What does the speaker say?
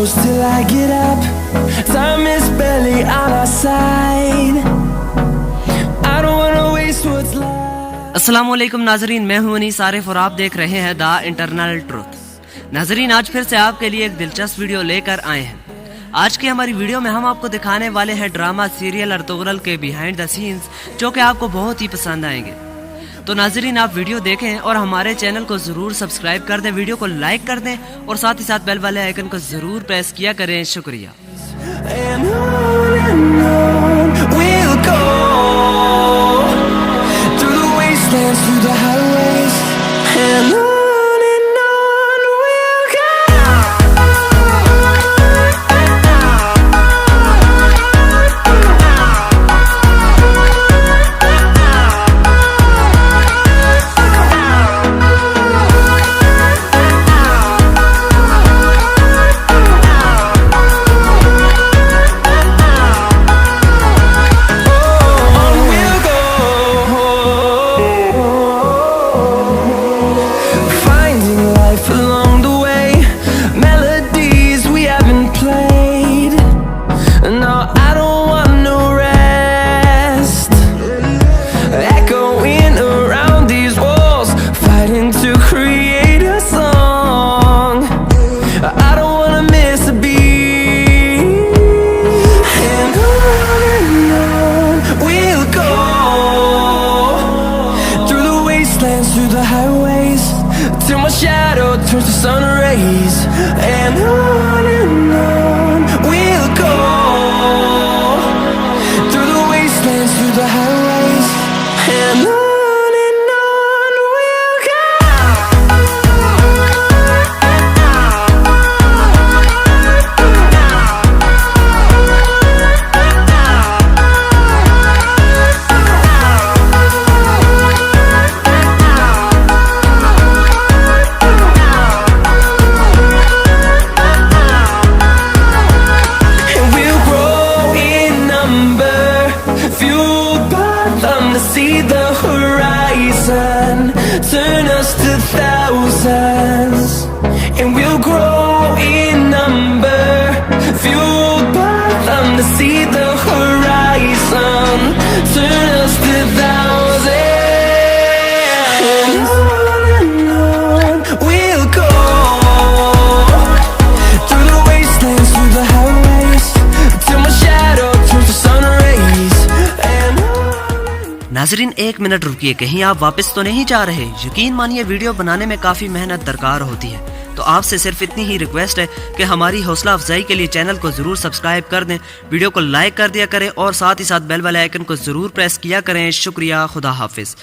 close till I get up. Time is barely on our side. I don't wanna waste what's left. अस्सलाम वालेकुम नाजरीन, मैं हूं अनीस आरिफ और आप देख रहे हैं द इंटरनल ट्रूथ। नाजरीन, आज फिर से आपके लिए एक दिलचस्प वीडियो लेकर आए हैं। आज की हमारी वीडियो में हम आपको दिखाने वाले हैं ड्रामा सीरियल अर्तुग्रुल के बिहाइंड द सीन्स, जो कि आपको बहुत ही पसंद आएंगे। तो नाजरीन, आप वीडियो देखें और हमारे चैनल को जरूर सब्सक्राइब कर दें, वीडियो को लाइक कर दें और साथ ही साथ बेल वाले आइकन को जरूर प्रेस किया करें। शुक्रिया। And on we'll go, through the wastelands, through the highways, and on we'll go. Through the highways, till my shadow turns to sun rays, and on we'll go, through the wastelands, through the highways, and on we'll go. See the horizon, turn us to thousands, and we'll grow in number, fueled by them. To see the horizon, turn us to thousands, and on we'll go, through the wastelands, through the highways, till my shadow turns to sun rays. नाजरीन, एक minute रुकिए, कहीं आप वापस तो नहीं जा रहे? यकीन मानिए, वीडियो बनाने में काफी मेहनत दरकार होती है, तो आपसे सिर्फ इतनी ही रिक्वेस्ट है कि हमारी हौसला अफजाई के लिए चैनल को जरूर सब्सक्राइब कर दें, वीडियो को लाइक कर दिया करें और साथ ही साथ बेल वाले आइकन को जरूर प्रेस किया करें। शुक्रिया। खुदा हाफिज।